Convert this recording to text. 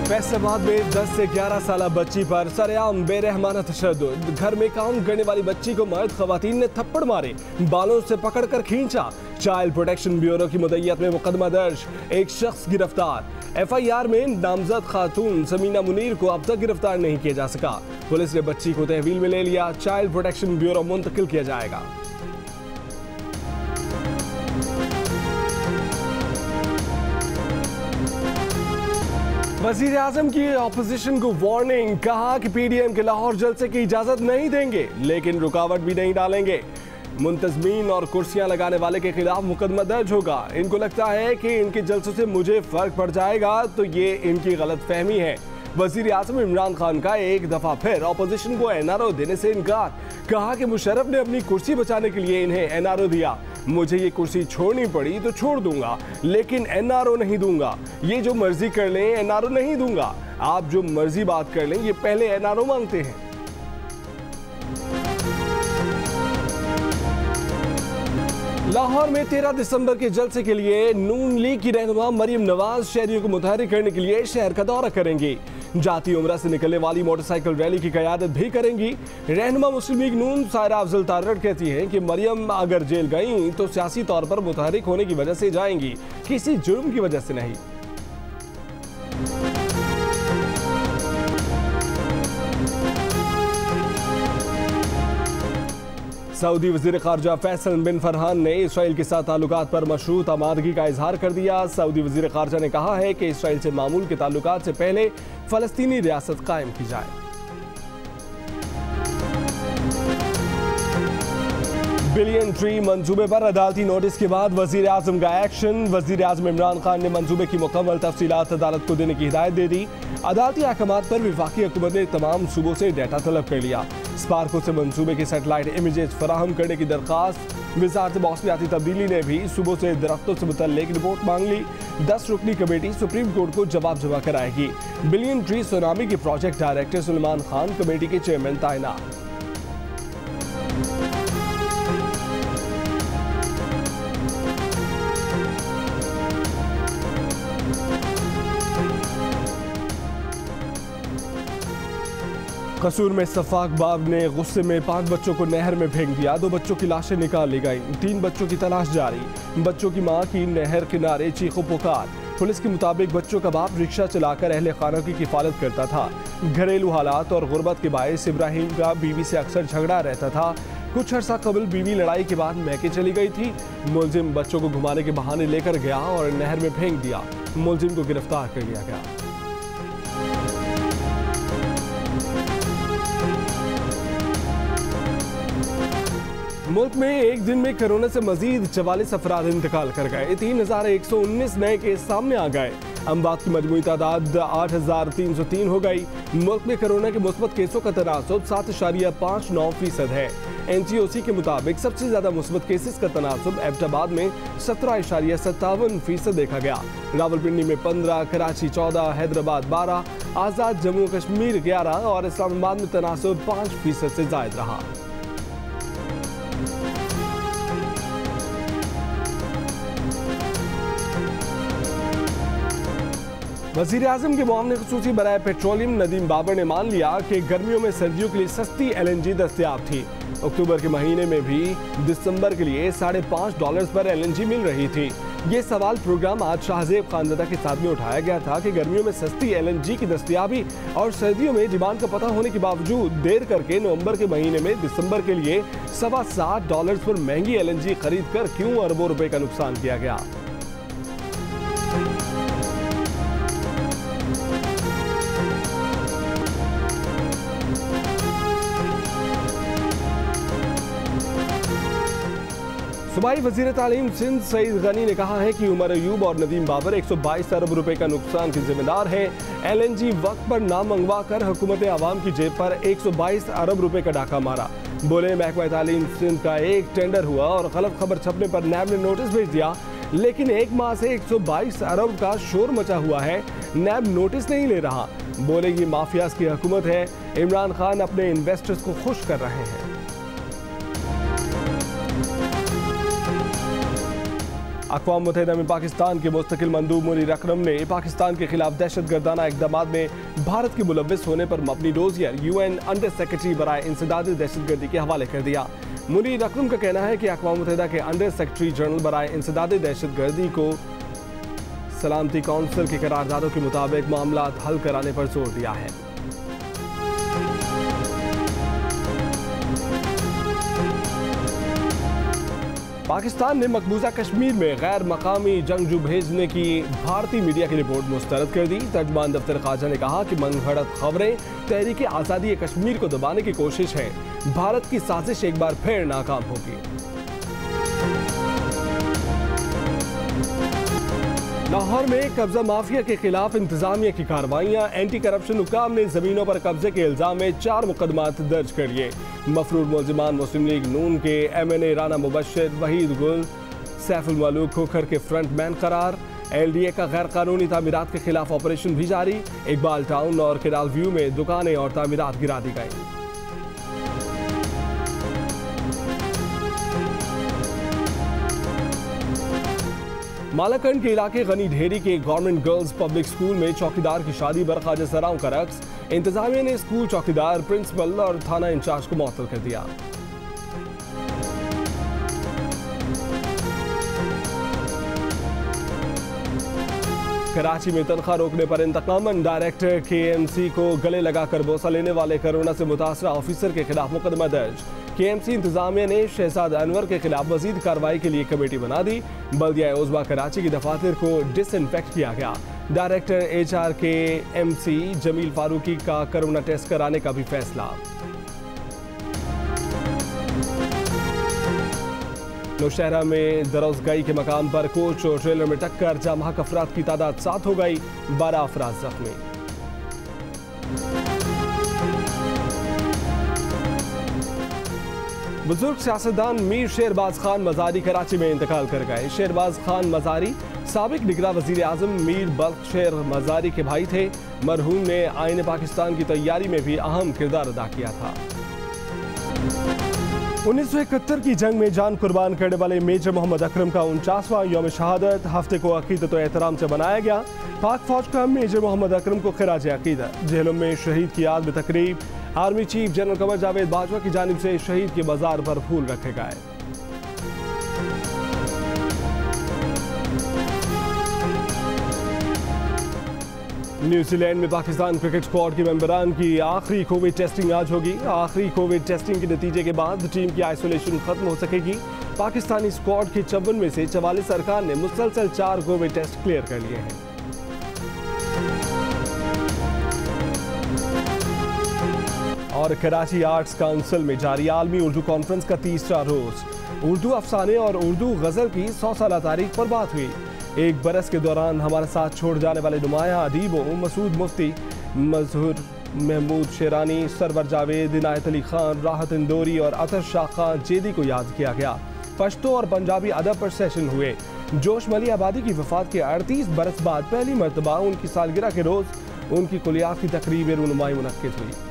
फैसलाबाद में 10 से 11 साल बच्ची पर सरेआम बेरहमाना तशद्दुद। घर में काम करने वाली बच्ची को मर्द खवातीन ने थप्पड़ मारे, बालों से पकड़कर खींचा। चाइल्ड प्रोटेक्शन ब्यूरो की मुद्दइयत में मुकदमा दर्ज, एक शख्स गिरफ्तार। FIR में नामजद खातून समीना मुनीर को अब तक गिरफ्तार नहीं किया जा सका। पुलिस ने बच्ची को तहवील में ले लिया, चाइल्ड प्रोटेक्शन ब्यूरो मुंतकिल किया जाएगा। वजीर आजम की ऑपोजिशन को वार्निंग, कहा कि PDM के लाहौर जलसे की इजाजत नहीं देंगे लेकिन रुकावट भी नहीं डालेंगे। मुंतजमीन और कुर्सियां लगाने वाले के खिलाफ मुकदमा दर्ज होगा। इनको लगता है कि इनके जलसों से मुझे फर्क पड़ जाएगा, तो ये इनकी गलत फहमी है। वजीर आजम इमरान खान का एक दफा फिर ऑपोजिशन को NRO देने से इनकार, कहा कि मुशर्रफ ने अपनी कुर्सी बचाने के लिए इन्हें NRO दिया। मुझे ये कुर्सी छोड़नी पड़ी तो छोड़ दूंगा लेकिन NRO नहीं दूंगा। ये जो मर्जी कर लें, NRO नहीं दूंगा। आप जो मर्जी बात कर लें, ये पहले NRO मांगते हैं। लाहौर में 13 दिसंबर के जलसे के लिए नून लीग की रहनुमा मरियम नवाज शहरियों को मुतहरिक करने के लिए शहर का दौरा करेंगी। जाती उम्रा से निकलने वाली मोटरसाइकिल रैली की क़यादत भी करेंगी। रहनुमा मुस्लिम लीग नून सायरा अफजल तारड़ कहती हैं कि मरियम अगर जेल गईं तो सियासी तौर पर मुतहरिक होने की वजह से जाएंगी, किसी जुर्म की वजह से नहीं। सऊदी वज़ीर ख़ारजा फैसल बिन फरहान ने इसराइल के साथ ताल्लुकात पर मशरूत आमादगी का इजहार कर दिया। सऊदी वज़ीर ख़ारजा ने कहा है कि इसराइल से मामूल के ताल्लुकात से पहले फ़लस्तीनी रियासत कायम की जाए। बिलियन ट्री मंसूबे पर अदालती नोटिस के बाद वज़ीर आज़म का एक्शन। वज़ीर आज़म इमरान खान ने मंसूबे की मुकम्मल तफसीलात अदालत को देने की हिदायत दे दी। अदालती अहकामात पर वफाकी हुकूमत ने तमाम सूबों से डाटा तलब कर लिया। स्पार्को से मंसूबे की सैटेलाइट इमेजेस फराहम करने की दरख्वास्त। वज़ारत मौसमियाती तब्दीली ने भी सूबों से दरख्तों से मुतल्लिक रिपोर्ट मांग ली। 10 रुकनी कमेटी सुप्रीम कोर्ट को जवाब जमा कराएगी। बिलियन ट्री सुनामी के project director Suleman Khan committee के चेयरमैन तैनात। कसूर में सफाक बाब ने गुस्से में 5 बच्चों को नहर में फेंक दिया। 2 बच्चों की लाशें निकाल ली गई, 3 बच्चों की तलाश जारी। बच्चों की मां की नहर किनारे चीखो पुकार। पुलिस के मुताबिक बच्चों का बाप रिक्शा चलाकर अहले खाना की किफालत करता था। घरेलू हालात और गुर्बत के बायस इब्राहिम का बीवी से अक्सर झगड़ा रहता था। कुछ अर्सा कबल बीवी लड़ाई के बाद मैके चली गई थी। मुलजिम बच्चों को घुमाने के बहाने लेकर गया और नहर में फेंक दिया। मुलजिम को गिरफ्तार कर लिया गया। मुल्क में एक दिन में कोरोना से मजीद 44 अफराद इंतकाल कर गए। 3119 नए केस सामने आ गए। अमवात की मजमूई तादाद 8303 हो गई। मुल्क में कोरोना के मुस्बत केसों का तनासुब 7.59% है। NTOC के मुताबिक सबसे ज्यादा मुस्बत केसेस का तनासुब एबटाबाद में 17.57% देखा गया। रावलपिंडी में 15, कराची 14, हैदराबाद 12, आज़ाद जम्मू कश्मीर 11 और इस्लामाबाद में तनासुब 5% से जायद रहा। वज़ीर आज़म के मुआवने ख़ुसूसी बराए पेट्रोलियम नदीम बाबर ने मान लिया कि गर्मियों में सर्दियों के लिए सस्ती LNG दस्तयाब थी। अक्टूबर के महीने में भी दिसंबर के लिए $5.5 पर LNG मिल रही थी। ये सवाल प्रोग्राम आज शाहजेब खानज़ादा के साथ में उठाया गया था कि गर्मियों में सस्ती LNG की दस्तयाबी और सर्दियों में डिमांड का पता होने के बावजूद देर करके नवंबर के महीने में दिसंबर के लिए $7.25 पर महंगी LNG खरीद कर क्यों अरबों रुपए का नुकसान किया गया। सूबाई वज़ीर तालीम सिंध सईद गनी ने कहा है कि उमर अयूब और नदीम बाबर 122 अरब रुपए का नुकसान के जिम्मेदार हैं। LNG वक्त पर ना मंगवा कर हुकूमत आवाम की जेब पर 122 अरब रुपए का डाका मारा। बोले महकमा तालीम सिंध का एक टेंडर हुआ और गलत खबर छपने पर नैब ने नोटिस भेज दिया, लेकिन 1 माह से 122 अरब का शोर मचा हुआ है। नैब नोटिस नहीं ले रहा। बोले ये माफियाज की हुकूमत है। इमरान खान अपने इन्वेस्टर्स को खुश कर रहे हैं। अक़वाम मुत्तहिदा में पाकिस्तान के मुस्तकिल मंदूब मुनीर अकरम ने पाकिस्तान के खिलाफ दहशतगर्दाना इक़दामात में भारत के मुलव्विस होने पर मबनी डोजियर UN अंडर सेक्रेटरी बराए इंसदाद दहशतगर्दी के हवाले कर दिया। मुनीर अकरम का कहना है कि अक़वाम मुत्तहिदा के अंडर सेक्रेटरी जनरल बराए इंसदाद दहशतगर्दी को सलामती कौंसिल के करारदादों के मुताबिक मामला हल कराने पर जोर दिया है। पाकिस्तान ने मकबूजा कश्मीर में गैर मकामी जंगजू भेजने की भारतीय मीडिया की रिपोर्ट मुस्तरद कर दी। तर्जमान दफ्तर खाजा ने कहा कि मनगढ़ंत खबरें तहरीक आज़ादी कश्मीर को दबाने की कोशिश है। भारत की साजिश एक बार फिर नाकाम होगी। लाहौर में कब्जा माफिया के खिलाफ इंतजामिया की कार्रवाइयां। एंटी करप्शन हुकाम ने जमीनों पर कब्जे के इल्जाम में 4 मुकदमात दर्ज कर लिए। मफरूर मुलजिमान मुस्लिम लीग नून के MNA राना मुबश्शिर, वहीद गुल, सैफुल मलूक खोखर के फ्रंट मैन करार। LDA का गैर कानूनी तामीरात के खिलाफ ऑपरेशन भी जारी। इकबाल टाउन और केराल व्यू में दुकानें और तामीरात गिरा दी गई। मालाकंड के इलाके गनी ढेरी के गवर्नमेंट गर्ल्स पब्लिक स्कूल में चौकीदार की शादी पर ख्वाजा सराओं का रक्स। इंतजामिया ने स्कूल चौकीदार, प्रिंसिपल और थाना इंचार्ज को मुअत्तल कर दिया। कराची में तनख्वाह रोकने पर इंतकामन। डायरेक्टर KMC को गले लगाकर बोसा लेने वाले कोरोना से मुतासरा ऑफिसर के खिलाफ मुकदमा दर्ज। KMC इंतजामिया ने शहजाद अनवर के खिलाफ मजीद कार्रवाई के लिए कमेटी बना दी। बल्दिया उज़्मा कराची की दफातर को डिसइंफेक्ट किया गया। Director HR KMC Jameel Farooqui का कोरोना टेस्ट कराने का भी फैसला। नौशहरा में दरोजगाई के मकाम पर कोच और ट्रेलर में टक्कर, जामहक अफराद की तादाद 7 हो गई, 12 अफराद जख्मी। बुजुर्ग सियासतदान मीर शेरबाज खान मजारी कराची में इंतकाल कर गए। शेरबाज खान मजारी साबिक निगरान वजीर आजम मीर बल्ख शेर मजारी के भाई थे। मरहूम ने आईन पाकिस्तान की तैयारी में भी अहम किरदार अदा किया था। 1971 की जंग में जान कुर्बान करने वाले मेजर मोहम्मद अकरम का 49वां यौम शहादत हफ्ते को अकीदत और एहतराम से मनाया गया। पाक फौज का मेजर मोहम्मद अकरम को खिराज अकीदत। जेहलम में शहीद की याद में तकरीब। Army chief general Qamar Javed Bajwa की जानिब से शहीद के मज़ार पर फूल रखे गए। न्यूजीलैंड में पाकिस्तान क्रिकेट स्क्वाड के मेंबरान की आखिरी कोविड टेस्टिंग आज होगी। आखिरी कोविड टेस्टिंग के नतीजे के बाद टीम की आइसोलेशन खत्म हो सकेगी। पाकिस्तानी स्क्वाड के 54 में से 44 अरकान ने मुसलसल 4 कोविड टेस्ट क्लियर कर लिए हैं। और कराची आर्ट्स काउंसिल में जारी आलमी उर्दू कॉन्फ्रेंस का 3रा रोज उर्दू अफसाने और उर्दू गज़ल की 100 साला तारीख पर बात हुई। एक बरस के दौरान हमारे साथ छोड़ जाने वाले नुमाया अदीबों मसूद मुफ्ती, मजहूर महमूद शेरानी, सरवर जावेद, इनायत अली खान, राहत इंदौरी और अतर शाह खान जेदी को याद किया गया। पश्तो और पंजाबी अदब पर सेशन हुए। जोश मली आबादी की वफात के 38 बरस बाद पहली मरतबा उनकी सालगिरह के रोज़ उनकी कुलियात की तकरीब रूनुमाई मुनक्किद हुई।